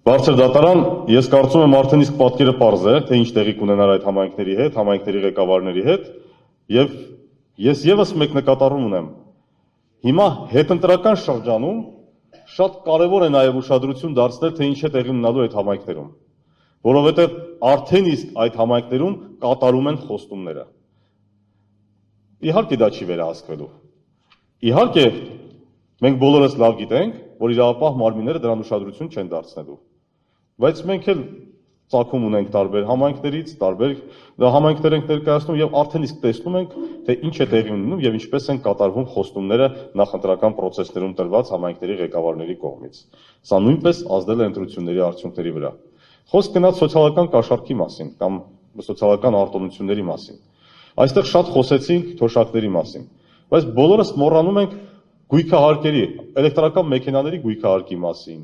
Բարձր դատարան, ես կարծում եմ արդեն իսկ պատկերը պարզ է, թե ինչ տեղի կունենար այդ համայնքների հետ, համայնքների ղեկավարների հետ, եւ ես եւս մեկ նկատառում ունեմ։ Հիմա հետընտրական շրջանում շատ կարևոր է նաեւ ուշադրություն դարձնել, թե ինչ է տեղի ունենալու այդ համայնքներում, որովհետեւ արդեն իսկ այդ համայնքներում կատարում են խոստումները։ Իհարկե դա չի վերահսկվելու։ Իհարկե մենք բոլորս լավ գիտենք, որ իրավապահ մարմինները դրան ուշադրություն չեն դարձնելու։ Բայց մենք էլ ծագում ունենք տարբեր համայնքներից, տարբեր համայնքներ ենք ներկայացնում եւ արդեն իսկ տեսնում ենք, թե ինչ է տեղի ունենում եւ ինչպես են կատարվում խոստումները նախընտրական process-ներում տրված համայնքների ղեկավարների կողմից։ Սա նույնպես ազդել է ընտրությունների արդյունքների վրա։ Խոսք գնաց սոցիալական կաշառքի մասին կամ սոցիալական արտոնությունների մասին։ Այստեղ շատ խոսեցինք թոշակների մասին, բայց բոլորս մոռանում ենք գույքահարկերի, էլեկտրական մեքենաների գույքահարկի մասին,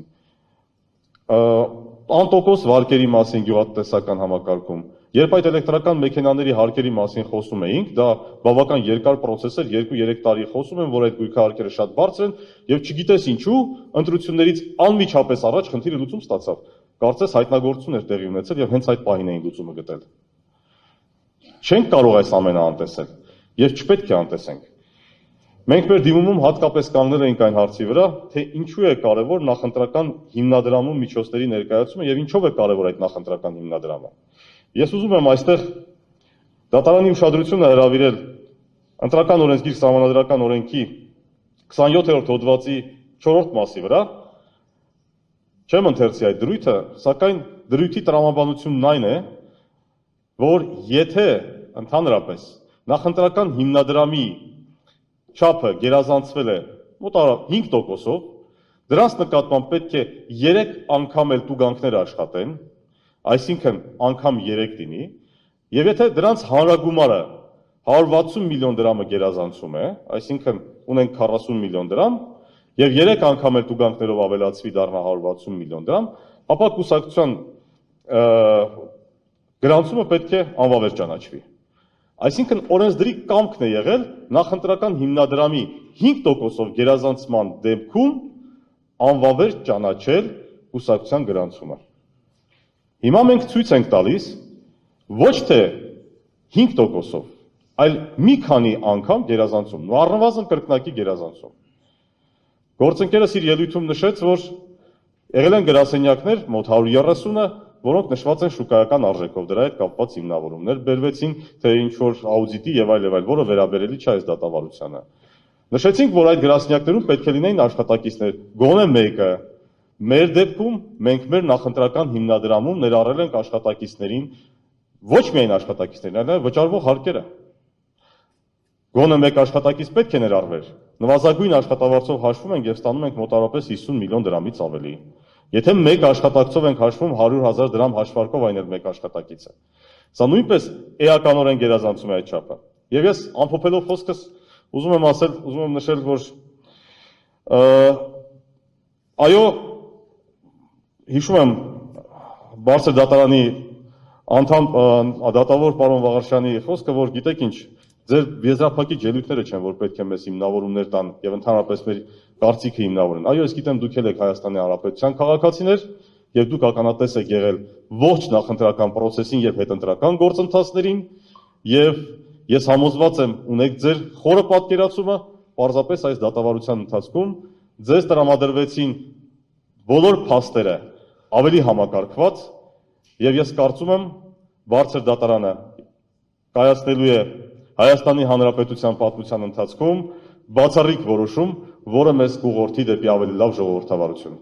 անտոկոս վարկերի մասին գյուղատնտեսական համակարգում։ Երբ այդ էլեկտրական մեքենաների հարկերի մասին խոսում էինք, դա բավական երկար process էր, 2-3 տարի խոսում են, որ այդ գույքահարկերը շատ բարձր են եւ չգիտես ինչու ընտրություններից անմիջապես առաջ խնդիրը լուծում ստացավ։ Կարծես հայտնագործություն էր տեղի ունեցել եւ հենց այդ պահին էին լուծումը գտել։ Չենք կարող այս ամենը անտեսել եւ չպետք է անտեսենք։ Մենք մեր դիմումում հատկապես կանգնել էինք այն հարցի վրա, թե ինչու է կարևոր նախընտրական հիմնադրամում միջոցների ներկայացումը եւ ինչով է կարևոր այդ նախընտրական հիմնադրամը։ Ես ուզում եմ այստեղ դատարանի ուշադրությունը հրավիրել ընտրական օրենսգիր սահմանադրական օրենքի 27-րդ հոդվածի 4-րդ մասի վրա։ Չեմ ընթերցի այդ դրույթը, սակայն դրույթի տրամաբանությունն այն է, որ եթե ընդհանրապես նախընտրական հիմնադրամի չափը գերազանցվել է մոտավորապես 5%-ով, դրանց նկատմամբ պետք է 3 անգամ էլ տուգանքներ աշխատեն, այսինքն անգամ 3 լինի, եւ եթե դրանց հանրագումարը 160 միլիոն դրամը գերազանցում է, այսինքն ունենք 40 միլիոն դրամ, եւ 3 անգամ էլ տուգանքներով ավելացվի դառնա 160 միլիոն դրամ, ապա կուսակցության գրանցումը պետք է անվավեր ճանաչվի։ Այսինքն օրենսդրի կամքն է եղել նախընտրական հիմնադրամի 5%-ով գերազանցման դեպքում անվավեր ճանաչել կուսակցության գրանցումը։ Հիմա մենք ցույց ենք տալիս ոչ թե 5%-ով, այլ մի քանի անգամ գերազանցում, առնվազն կրկնակի գերազանցում։ Գործընկերս իր ելույթում նշեց, որ եղել են գրասենյակներ մոտ 130-ը, որոնք նշված են շուկայական արժեքով, դրա հետ կապված հիմնավորումներ բերվեցին, թե ինչ որ աուդիտի եւ այլ, որը վերաբերելի չէ այս դատավարությանը։ Նշեցինք, որ այդ գրասենյակներում պետք է լինեին աշխատակիցներ, գոնե մեկը։ Մեր դեպքում մենք մեր նախընտրական հիմնադրամում ներառել ենք աշխատակիցներին, ոչ միայն աշխատակիցներին, այլ վճարվող հարկերը։ Գոնե մեկ աշխատակից պետք է ներառվեր։ Նվազագույն աշխատավարձով հաշվում ենք եւ ստանում ենք մոտավորապես 50 միլիոն դրամից ավելի։ Եթե մեկ աշխատակցով ենք հաշվում 100,000 դրամ հաշվարկով այն էլ մեկ աշխատակիցը։ Սա նույնպես էականորեն գերազանցում է այդ չափը։ Եվ ես ամփոփելով խոսքս ուզում եմ նշել, որ այո, հիշում եմ բարձր դատարանի անդամ դատավոր պարոն Վաղարշյանի խոսքը, որ գիտեք ինչ, ձեր եզրափակիչ ելույթները չեն, որ պետք է մեզ հիմնավորումներ տան եւ ընդհանրապես մեր կարծիքը հիմնավորեն։ Այո, ես գիտեմ դուք եք Հայաստանի Հանրապետության քաղաքացիներ եւ դուք ականատես եք եղել ողջ նախընտրական process-ին եւ հետընտրական գործընթացներին եւ ես համոզված եմ ունեք ձեր խորը պատկերացումը, պարզապես այս դատավարության ընթացքում ձեզ տրամադրվեցին բոլոր փաստերը ավելի համակարգված եւ ես կարծում եմ բարձր դատարանը կայացնելու է Հայաստանի Հանրապետության պատմության ընթացքում բացառիկ որոշում, որը մեզ կուղղորդի դեպի ավելի լավ ժողովրդավարություն։